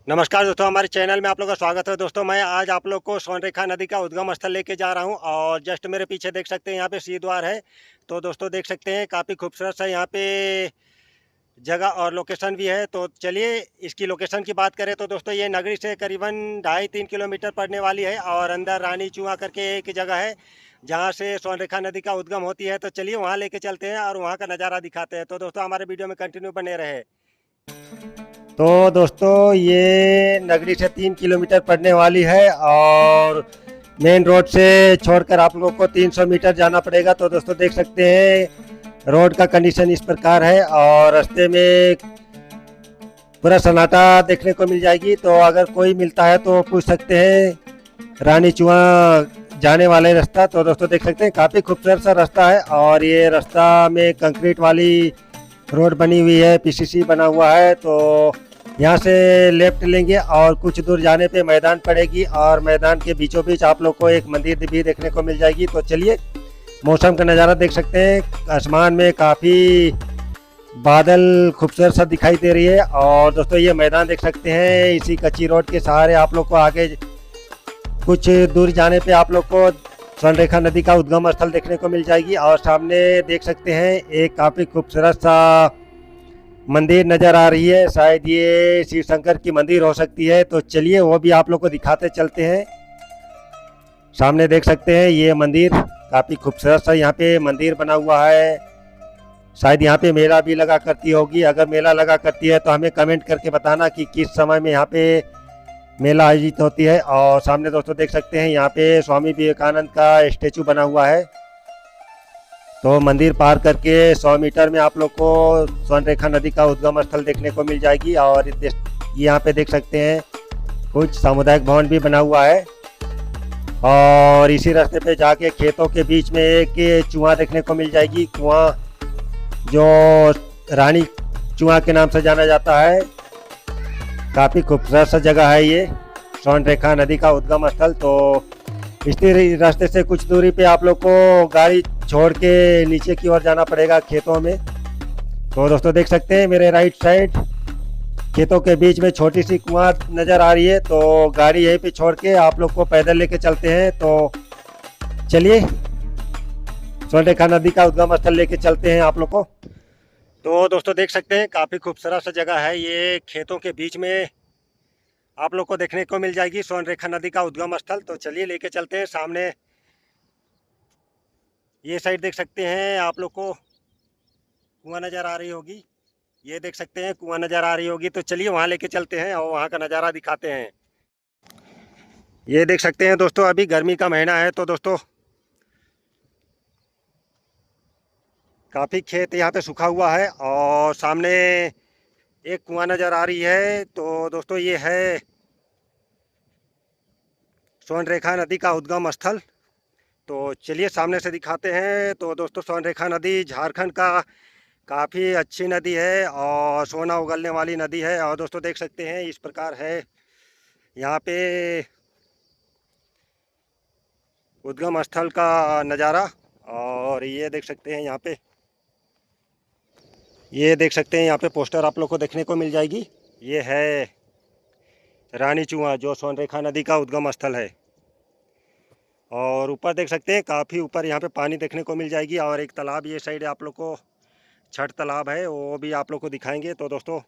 नमस्कार दोस्तों, हमारे चैनल में आप लोगों का स्वागत है। दोस्तों, मैं आज आप लोग को स्वर्णरेखा नदी का उद्गम स्थल लेके जा रहा हूं और जस्ट मेरे पीछे देख सकते हैं यहाँ पे सिंह द्वार है। तो दोस्तों देख सकते हैं काफ़ी खूबसूरत सा यहाँ पे जगह और लोकेशन भी है। तो चलिए इसकी लोकेशन की बात करें तो दोस्तों ये नगरी से करीबन 2.5-3 किलोमीटर पड़ने वाली है और अंदर रानी चुआ करके एक जगह है जहाँ से स्वर्णरेखा नदी का उद्गम होती है। तो चलिए वहाँ लेके चलते हैं और वहाँ का नज़ारा दिखाते हैं। तो दोस्तों हमारे वीडियो में कंटिन्यू बने रहे। तो दोस्तों ये नगरी से 3 किलोमीटर पड़ने वाली है और मेन रोड से छोड़कर आप लोगों को 300 मीटर जाना पड़ेगा। तो दोस्तों देख सकते हैं रोड का कंडीशन इस प्रकार है और रास्ते में पूरा सन्नाटा देखने को मिल जाएगी। तो अगर कोई मिलता है तो पूछ सकते हैं रानी चुआ जाने वाले रास्ता। तो दोस्तों देख सकते हैं काफ़ी खूबसूरत सा रास्ता है और ये रास्ता में कंक्रीट वाली रोड बनी हुई है, पीसीसी बना हुआ है। तो यहाँ से लेफ्ट लेंगे और कुछ दूर जाने पे मैदान पड़ेगी और मैदान के बीचों बीच आप लोग को एक मंदिर भी देखने को मिल जाएगी। तो चलिए मौसम का नज़ारा देख सकते हैं, आसमान में काफ़ी बादल खूबसूरत सा दिखाई दे रही है। और दोस्तों ये मैदान देख सकते हैं, इसी कच्ची रोड के सहारे आप लोग को आगे कुछ दूर जाने पे आप लोग को स्वर्णरेखा नदी का उद्गम स्थल देखने को मिल जाएगी। और सामने देख सकते हैं एक काफ़ी खूबसूरत सा मंदिर नज़र आ रही है, शायद ये शिव शंकर की मंदिर हो सकती है। तो चलिए वो भी आप लोग को दिखाते चलते हैं। सामने देख सकते हैं ये मंदिर काफ़ी खूबसूरत सा यहाँ पे मंदिर बना हुआ है। शायद यहाँ पे मेला भी लगा करती होगी। अगर मेला लगा करती है तो हमें कमेंट करके बताना कि किस समय में यहाँ पे मेला आयोजित होती है। और सामने दोस्तों देख सकते हैं यहाँ पे स्वामी विवेकानंद का स्टेचू बना हुआ है। तो मंदिर पार करके 100 मीटर में आप लोग को स्वर्णरेखा नदी का उद्गम स्थल देखने को मिल जाएगी। और यहाँ पे देख सकते हैं कुछ सामुदायिक भवन भी बना हुआ है और इसी रास्ते पे जाके खेतों के बीच में एक चुआ देखने को मिल जाएगी। कुआं जो रानी चुआ के नाम से जाना जाता है। काफ़ी खूबसूरत सा जगह है ये स्वर्णरेखा नदी का उद्गम स्थल। तो इसी रास्ते से कुछ दूरी पे आप लोग को गाड़ी छोड़ के नीचे की ओर जाना पड़ेगा खेतों में। तो दोस्तों देख सकते हैं मेरे राइट साइड खेतों के बीच में छोटी सी कुआं नज़र आ रही है। तो गाड़ी यहीं पे छोड़ के आप लोग को पैदल लेके चलते हैं। तो चलिए स्वर्णरेखा नदी का उद्गम स्थल लेके चलते हैं आप लोग को। तो दोस्तों देख सकते हैं काफ़ी खूबसूरत सा जगह है ये, खेतों के बीच में आप लोग को देखने को मिल जाएगी स्वर्णरेखा नदी का उद्गम स्थल। तो चलिए लेके चलते हैं। सामने ये साइड देख सकते हैं आप लोग को कुआं नज़र आ रही होगी, ये देख सकते हैं कुआं नज़र आ रही होगी। तो चलिए वहाँ लेके चलते हैं और वहाँ का नज़ारा दिखाते हैं। ये देख सकते हैं दोस्तों अभी गर्मी का महीना है तो दोस्तों काफ़ी खेत यहाँ पे सूखा हुआ है और सामने एक कुआं नज़र आ रही है। तो दोस्तों ये है स्वर्णरेखा नदी का उद्गम स्थल। तो चलिए सामने से दिखाते हैं। तो दोस्तों स्वर्णरेखा नदी झारखंड का काफ़ी अच्छी नदी है और सोना उगलने वाली नदी है। और दोस्तों देख सकते हैं इस प्रकार है यहाँ पे उद्गम स्थल का नज़ारा। और ये देख सकते हैं यहाँ पे, ये देख सकते हैं यहाँ पे पोस्टर आप लोग को देखने को मिल जाएगी। ये है रानी चुआ जो स्वर्णरेखा नदी का उद्गम स्थल है। और ऊपर देख सकते हैं काफ़ी ऊपर यहाँ पे पानी देखने को मिल जाएगी और एक तालाब ये साइड आप लोग को छठ तालाब है, वो भी आप लोग को दिखाएंगे। तो दोस्तों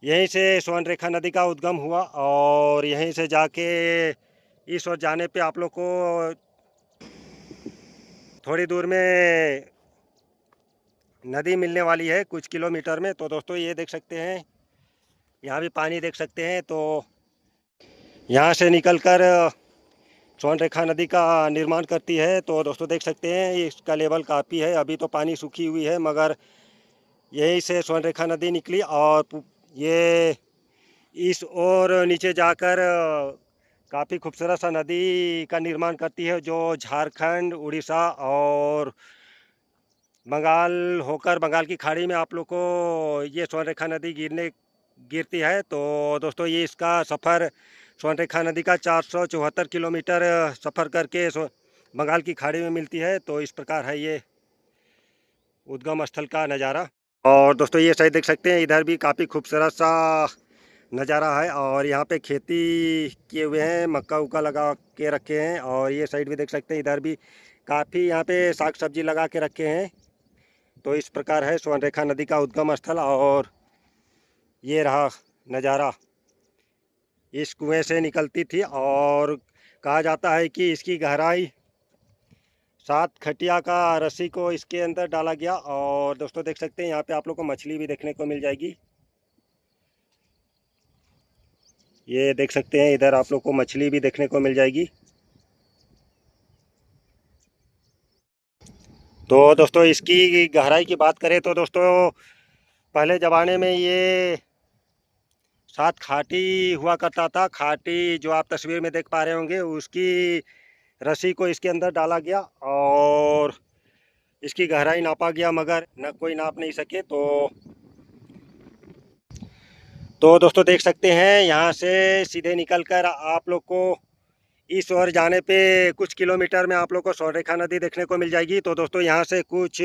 यहीं से स्वर्णरेखा नदी का उद्गम हुआ और यहीं से जाके इस ओर जाने पे आप लोग को थोड़ी दूर में नदी मिलने वाली है कुछ किलोमीटर में। तो दोस्तों ये देख सकते हैं यहाँ भी पानी देख सकते हैं। तो यहाँ से निकलकर स्वर्णरेखा नदी का निर्माण करती है। तो दोस्तों देख सकते हैं इसका लेवल काफ़ी है, अभी तो पानी सूखी हुई है मगर यहीं से स्वर्णरेखा नदी निकली और ये इस और नीचे जाकर काफ़ी खूबसूरत सा नदी का निर्माण करती है जो झारखंड, उड़ीसा और बंगाल होकर बंगाल की खाड़ी में आप लोग को ये स्वर्णरेखा नदी गिरती है। तो दोस्तों ये इसका सफ़र स्वर्णरेखा नदी का 474 किलोमीटर सफ़र करके बंगाल की खाड़ी में मिलती है। तो इस प्रकार है ये उद्गम स्थल का नज़ारा। और दोस्तों ये साइड देख सकते हैं इधर भी काफ़ी खूबसूरत सा नज़ारा है। और यहाँ पे खेती किए हुए हैं, मक्का उक्का लगा के रखे हैं। और ये साइड भी देख सकते हैं, इधर भी काफ़ी यहाँ पे साग सब्जी लगा के रखे हैं। तो इस प्रकार है स्वर्णरेखा नदी का उद्गम स्थल। और ये रहा नज़ारा, इस कुएं से निकलती थी और कहा जाता है कि इसकी गहराई 7 खटिया का रस्सी को इसके अंदर डाला गया। और दोस्तों देख सकते हैं यहाँ पे आप लोग को मछली भी देखने को मिल जाएगी। ये देख सकते हैं, इधर आप लोग को मछली भी देखने को मिल जाएगी। तो दोस्तों इसकी गहराई की बात करें तो दोस्तों पहले ज़माने में ये 7 खाटी हुआ करता था। खाटी जो आप तस्वीर में देख पा रहे होंगे, उसकी रस्सी को इसके अंदर डाला गया और इसकी गहराई नापा गया, मगर न कोई नाप नहीं सके। तो दोस्तों देख सकते हैं, यहाँ से सीधे निकल कर आप लोग को इस ओर जाने पे कुछ किलोमीटर में आप लोग को स्वर्णरेखा नदी देखने को मिल जाएगी। तो दोस्तों यहाँ से कुछ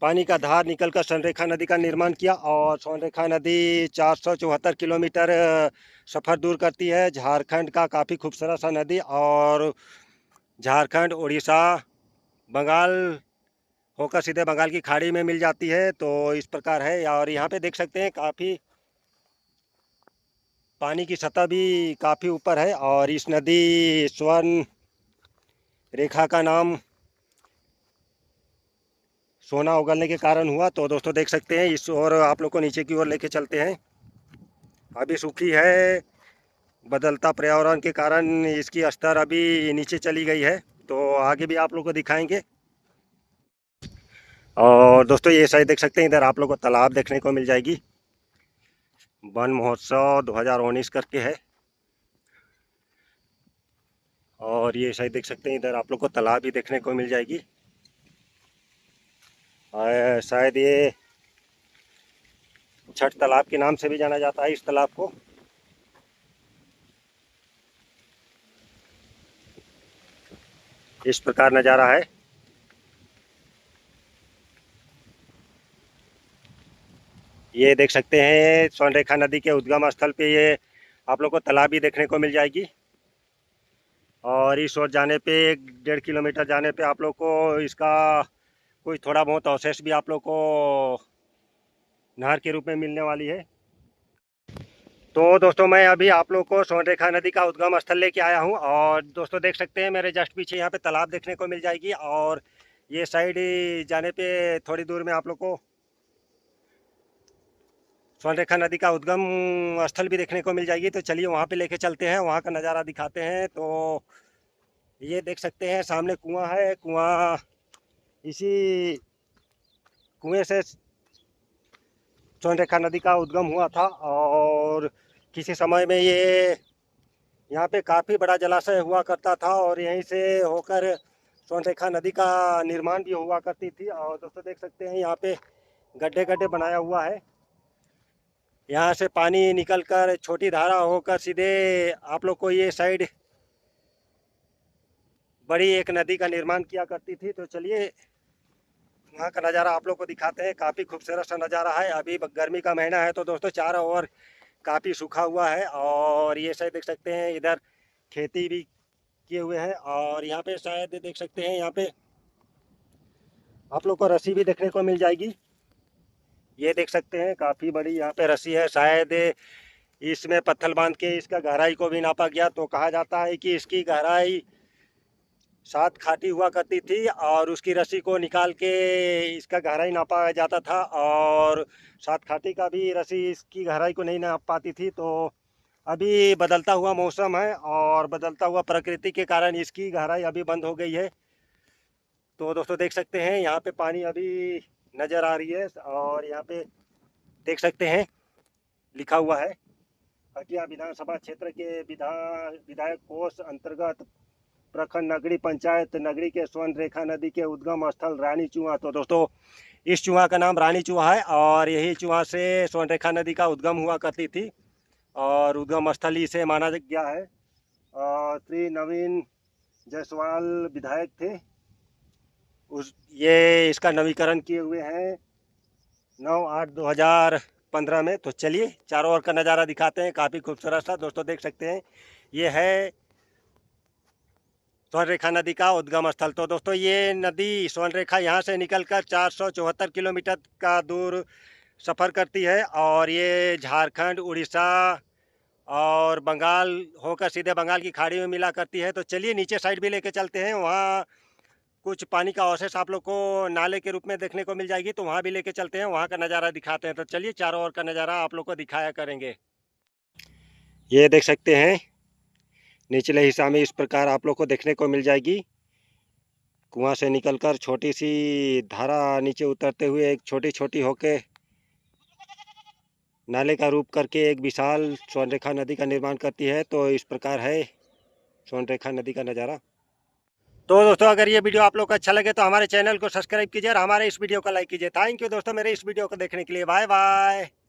पानी का धार निकलकर स्वर्णरेखा नदी का निर्माण किया। और स्वर्णरेखा नदी 474 किलोमीटर सफ़र दूर करती है। झारखंड का काफ़ी खूबसूरत सा नदी, और झारखंड, उड़ीसा, बंगाल होकर सीधे बंगाल की खाड़ी में मिल जाती है। तो इस प्रकार है। और यहाँ पे देख सकते हैं काफ़ी पानी की सतह भी काफ़ी ऊपर है। और इस नदी स्वर्ण रेखा का नाम सोना उगलने के कारण हुआ। तो दोस्तों देख सकते हैं, इस ओर आप लोग को नीचे की ओर लेके चलते हैं। अभी सूखी है, बदलता पर्यावरण के कारण इसकी स्तर अभी नीचे चली गई है। तो आगे भी आप लोग को दिखाएंगे। और दोस्तों ये साइड देख सकते हैं, इधर आप लोग को तालाब देखने को मिल जाएगी। वन महोत्सव 2019 करके है। और ये साइड देख सकते हैं, इधर आप लोग को तालाब भी देखने को मिल जाएगी। शायद ये छठ तालाब के नाम से भी जाना जाता है इस तालाब को। इस प्रकार नज़ारा है। ये देख सकते हैं स्वर्णरेखा नदी के उद्गम स्थल पे ये आप लोग को तालाब भी देखने को मिल जाएगी। और इस ओर जाने पे 1.5 किलोमीटर जाने पे आप लोग को इसका कुछ थोड़ा बहुत अवशेष भी आप लोग को नहर के रूप में मिलने वाली है। तो दोस्तों मैं अभी आप लोग को स्वर्णरेखा नदी का उद्गम स्थल लेके आया हूँ। और दोस्तों देख सकते हैं, मेरे जस्ट पीछे यहाँ पे तालाब देखने को मिल जाएगी। और ये साइड जाने पे थोड़ी दूर में आप लोग को स्वर्णरेखा नदी का उद्गम स्थल भी देखने को मिल जाएगी। तो चलिए वहाँ पे लेके चलते हैं, वहाँ का नज़ारा दिखाते हैं। तो ये देख सकते हैं सामने कुआं है। कुआं, इसी कुएं से स्वर्णरेखा नदी का उद्गम हुआ था। और किसी समय में ये यहाँ पे काफ़ी बड़ा जलाशय हुआ करता था, और यहीं से होकर स्वर्णरेखा नदी का निर्माण भी हुआ करती थी। और दोस्तों देख सकते हैं यहाँ पे गड्ढे गड्ढे बनाया हुआ है। यहाँ से पानी निकलकर छोटी धारा होकर सीधे आप लोग को ये साइड बड़ी एक नदी का निर्माण किया करती थी। तो चलिए वहाँ का नज़ारा आप लोग को दिखाते हैं। काफ़ी खूबसूरत सा नज़ारा है। अभी गर्मी का महीना है, तो दोस्तों चारों ओर काफ़ी सूखा हुआ है। और ये साइड देख सकते हैं, इधर खेती भी किए हुए हैं। और यहाँ पे शायद देख सकते हैं, यहाँ पे आप लोग को रस्सी भी देखने को मिल जाएगी। ये देख सकते हैं काफ़ी बड़ी यहाँ पे रस्सी है। शायद इसमें पत्थर बांध के इसका गहराई को भी नापा गया। तो कहा जाता है कि इसकी गहराई 7 खाटी हुआ करती थी, और उसकी रस्सी को निकाल के इसका गहराई नापा जाता था। और 7 खाटी का भी रस्सी इसकी गहराई को नहीं नाप पाती थी। तो अभी बदलता हुआ मौसम है और बदलता हुआ प्रकृति के कारण इसकी गहराई अभी बंद हो गई है। तो दोस्तों देख सकते हैं यहाँ पे पानी अभी नज़र आ रही है। और यहाँ पे देख सकते हैं लिखा हुआ है, हटिया विधानसभा क्षेत्र के विधायक कोष अंतर्गत प्रखंड नगरी पंचायत नगरी के स्वर्णरेखा नदी के उद्गम स्थल रानी चुहा। तो दोस्तों इस चुहा का नाम रानी चुहा है, और यही चुहा से स्वर्णरेखा नदी का उद्गम हुआ करती थी। और उद्गम स्थल इसे माना गया है। श्री नवीन जायसवाल विधायक थे, उस ये इसका नवीकरण किए हुए हैं 9/8/2000 15 में। तो चलिए चारों ओर का नज़ारा दिखाते हैं, काफ़ी खूबसूरत सा। दोस्तों देख सकते हैं ये है स्वर्णरेखा नदी का उद्गम स्थल। तो दोस्तों ये नदी स्वर्णरेखा यहाँ से निकलकर 474 किलोमीटर का दूर सफ़र करती है और ये झारखंड, उड़ीसा और बंगाल होकर सीधे बंगाल की खाड़ी में मिला करती है। तो चलिए नीचे साइड भी लेके चलते हैं, वहाँ कुछ पानी का अवशेष आप लोग को नाले के रूप में देखने को मिल जाएगी, तो वहाँ भी लेके चलते हैं, वहाँ का नज़ारा दिखाते हैं। तो चलिए चारों ओर का नज़ारा आप लोग को दिखाया करेंगे। ये देख सकते हैं निचले हिस्सा में इस प्रकार आप लोग को देखने को मिल जाएगी। कुआं से निकलकर छोटी सी धारा नीचे उतरते हुए एक छोटी छोटी होके नाले का रूप करके एक विशाल स्वर्णरेखा नदी का निर्माण करती है। तो इस प्रकार है स्वर्णरेखा नदी का नज़ारा। तो दोस्तों अगर ये वीडियो आप लोग को अच्छा लगे तो हमारे चैनल को सब्सक्राइब कीजिए और हमारे इस वीडियो को लाइक कीजिए। थैंक यू दोस्तों मेरे इस वीडियो को देखने के लिए। Bye bye.